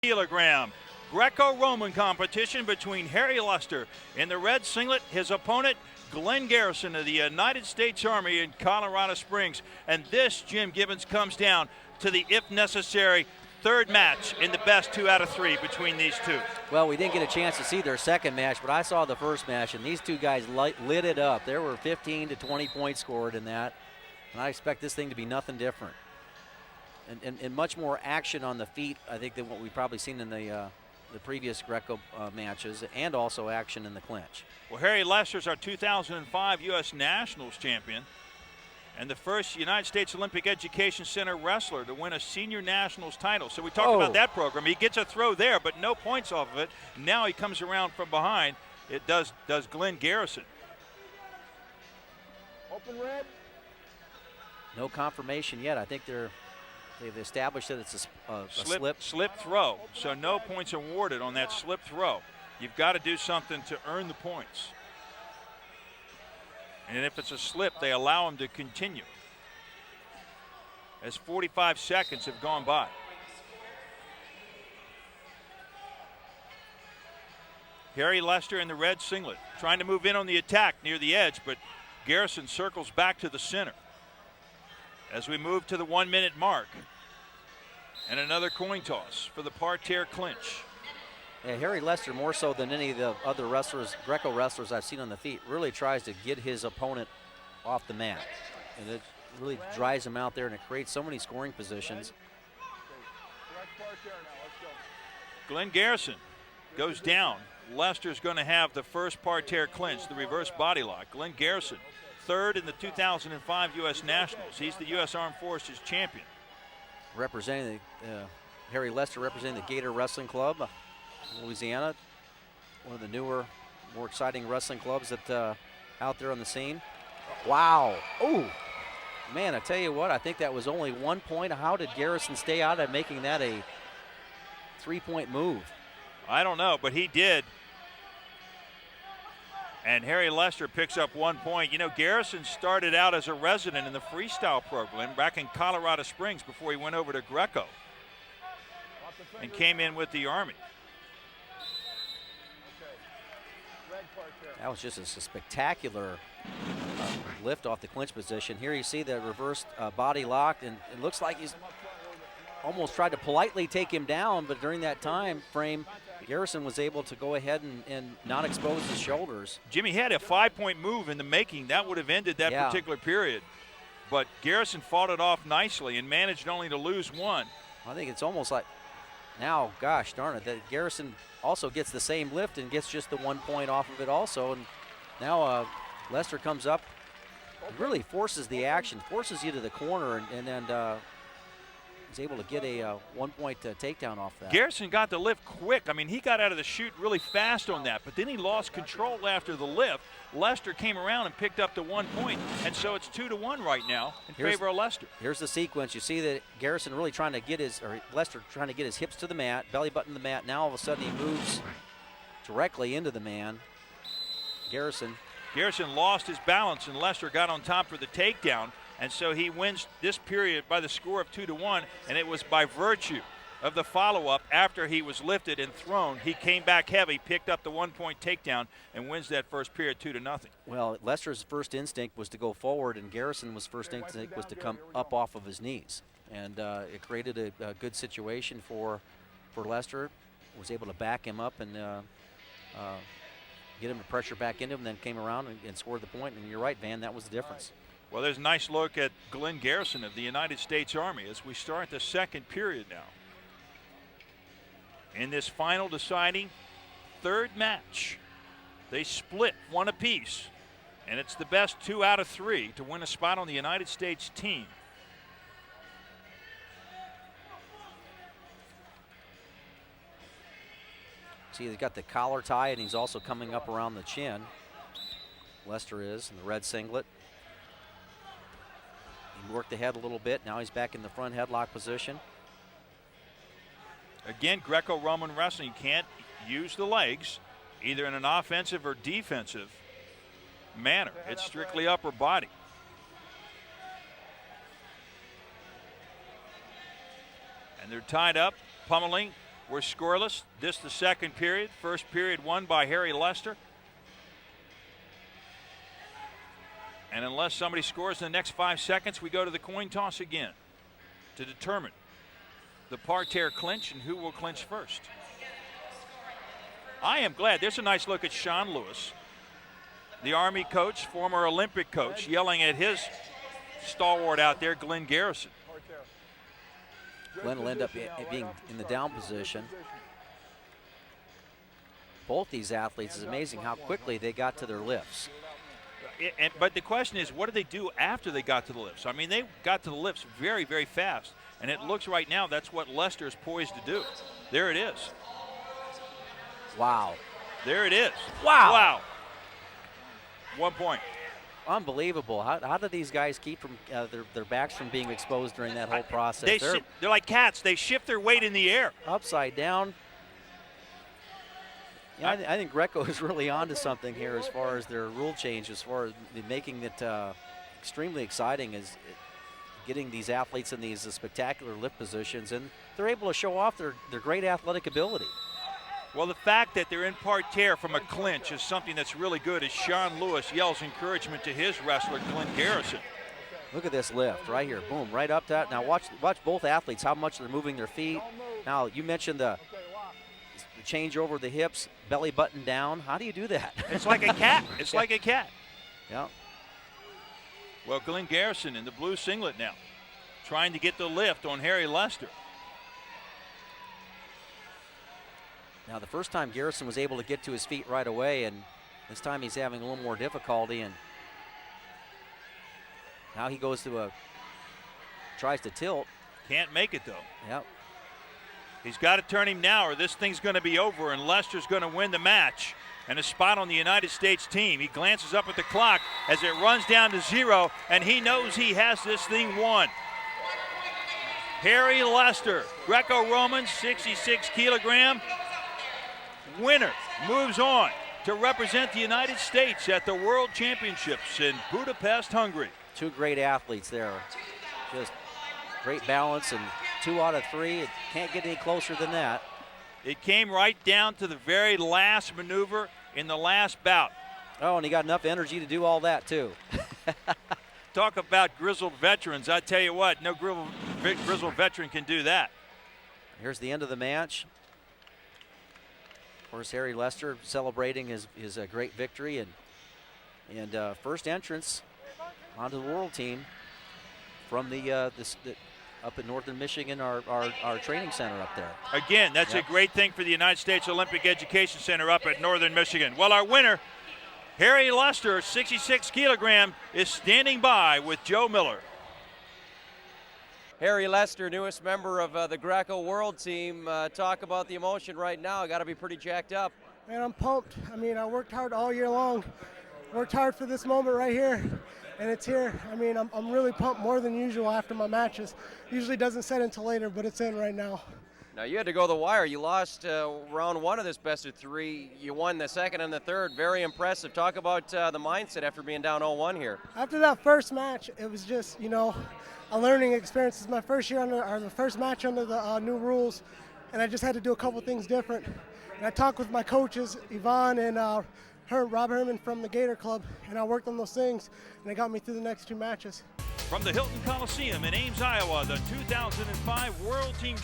kilogram Greco-Roman competition between Harry Lester in the red singlet, his opponent Glenn Garrison of the United States Army in Colorado Springs. And this, Jim Gibbons, comes down to the, if necessary, third match in the best 2 out of 3 between these two. Well, we didn't get a chance to see their second match, but I saw the first match, and these two guys lit it up. There were 15 to 20 points scored in that, and I expect this thing to be nothing different. And much more action on the feet, I think, than what we've probably seen in the previous Greco matches, and also action in the clinch. Well, Harry Lester's our 2005 U.S. Nationals champion and the first United States Olympic Education Center wrestler to win a senior nationals title. So we talked about that program. He gets a throw there, but no points off of it. Now he comes around from behind. It does Glenn Garrison. Open red. No confirmation yet. I think they've established that it's a slip throw. So no points awarded on that slip throw. You've got to do something to earn the points. And if it's a slip, they allow him to continue, as 45 seconds have gone by. Harry Lester in the red singlet, trying to move in on the attack near the edge, but Garrison circles back to the center. As we move to the 1 minute mark, and another coin toss for the parterre clinch. Yeah, Harry Lester, more so than any of the other wrestlers, Greco wrestlers I've seen on the feet, really tries to get his opponent off the mat. And it really dries him out there, and it creates so many scoring positions. Glenn Garrison goes down. Lester's going to have the first parterre clinch, the reverse body lock. Glenn Garrison, third in the 2005 U.S. Nationals. He's the U.S. Armed Forces champion. Representing Harry Lester representing the Gator Wrestling Club, Louisiana, one of the newer, more exciting wrestling clubs that out there on the scene. Wow! Oh, man! I tell you what, I think that was only 1 point. How did Garrison stay out of making that a 3-point move? I don't know, but he did. And Harry Lester picks up 1 point. You know, Garrison started out as a resident in the freestyle program back in Colorado Springs before he went over to Greco and came in with the Army. That was just a spectacular lift off the clinch position. Here you see the reversed body lock, and it looks like he's almost tried to politely take him down, but during that time frame, Garrison was able to go ahead and not expose his shoulders. Jimmy had a 5-point move in the making. That would have ended that particular period. But Garrison fought it off nicely and managed only to lose one. I think it's almost like now, gosh darn it, that Garrison also gets the same lift and gets just the 1 point off of it also. And now Lester comes up, really forces the action, forces you to the corner, and then is able to get a 1 point takedown off that. Garrison got the lift quick. I mean, he got out of the chute really fast on that, but then he lost control after the lift. Lester came around and picked up the 1 point, and so it's 2-1 right now in favor of Lester. Here's the sequence. You see that Garrison really trying to get Lester trying to get his hips to the mat, belly button to the mat. Now all of a sudden he moves directly into the man. Garrison lost his balance, and Lester got on top for the takedown. And so he wins this period by the score of 2-1, and it was by virtue of the follow-up after he was lifted and thrown. He came back heavy, picked up the 1 point takedown, and wins that first period 2-0. Well, Lester's first instinct was to go forward, and Garrison's first instinct was to come up off of his knees. And it created a good situation for Lester. Was able to back him up and get him to pressure back into him, then came around and scored the point. And you're right, Van, that was the difference. Well, there's a nice look at Glenn Garrison of the United States Army as we start the second period now. In this final deciding third match, they split one apiece, and it's the best 2 out of 3 to win a spot on the United States team. See, he's got the collar tie, and he's also coming up around the chin. Lester is in the red singlet. He worked the head a little bit. Now he's back in the front headlock position. Again, Greco-Roman wrestling, you can't use the legs either in an offensive or defensive manner. It's strictly upper body. And they're tied up, pummeling We're scoreless. This the second period. First period won by Harry Lester. And unless somebody scores in the next 5 seconds, we go to the coin toss again to determine the parterre clinch and who will clinch first. I am glad. There's a nice look at Sean Lewis, the Army coach, former Olympic coach, yelling at his stalwart out there, Glenn Garrison. Glenn will end up being in the down position. Both these athletes, it's amazing how quickly they got to their lifts. But the question is, what did they do after they got to the lifts? I mean, they got to the lifts very, very fast. And it looks right now that's what Lester is poised to do. There it is. Wow. There it is. Wow. Wow. 1 point. Unbelievable. How did these guys keep from their backs from being exposed during that whole process? They're like cats. They shift their weight in the air. Upside down. Yeah, I think Greco is really onto something here as far as their rule change, as far as making it extremely exciting, is getting these athletes in these spectacular lift positions, and they're able to show off their great athletic ability. Well, the fact that they're in parterre from a clinch is something that's really good, as Sean Lewis yells encouragement to his wrestler, Glenn Garrison. Look at this lift right here. Boom, right up that. Now watch both athletes, how much they're moving their feet. Now, you mentioned the change over the hips, belly button down. How do you do that? It's like a cat. It's like a cat. Yeah. Well, Glenn Garrison in the blue singlet now, trying to get the lift on Harry Lester. Now, the first time Garrison was able to get to his feet right away, and this time he's having a little more difficulty, and now he goes to tries to tilt. Can't make it, though. Yep. He's got to turn him now, or this thing's going to be over, and Lester's going to win the match and a spot on the United States team. He glances up at the clock as it runs down to 0, and he knows he has this thing won. Harry Lester, Greco-Roman, 66 kilogram winner, moves on to represent the United States at the World Championships in Budapest, Hungary. Two great athletes there. Just great balance, and 2 out of 3. It can't get any closer than that. It came right down to the very last maneuver in the last bout. Oh, and he got enough energy to do all that, too. Talk about grizzled veterans. I tell you what, no grizzled veteran can do that. Here's the end of the match. Of course, Harry Lester celebrating his great victory and first entrance onto the world team from the up in northern Michigan, our training center up there. Again, that's a great thing for the United States Olympic Education Center up at northern Michigan. Well, our winner, Harry Lester, 66 kilogram, is standing by with Joe Miller. Harry Lester, newest member of the Greco World Team. Talk about the emotion right now. Got to be pretty jacked up. Man, I'm pumped. I mean, I worked hard all year long. Worked hard for this moment right here, and it's here. I mean, I'm really pumped, more than usual after my matches. Usually doesn't set until later, but it's in right now. Now, you had to go the wire. You lost round 1 of this best of 3. You won the second and the third. Very impressive. Talk about the mindset after being down 0-1 here. After that first match, it was just, a learning experience. It's my first year the first match under the new rules, and I just had to do a couple things different. And I talked with my coaches, Yvonne and Rob Herman from the Gator Club, and I worked on those things, and it got me through the next 2 matches. From the Hilton Coliseum in Ames, Iowa, the 2005 World Team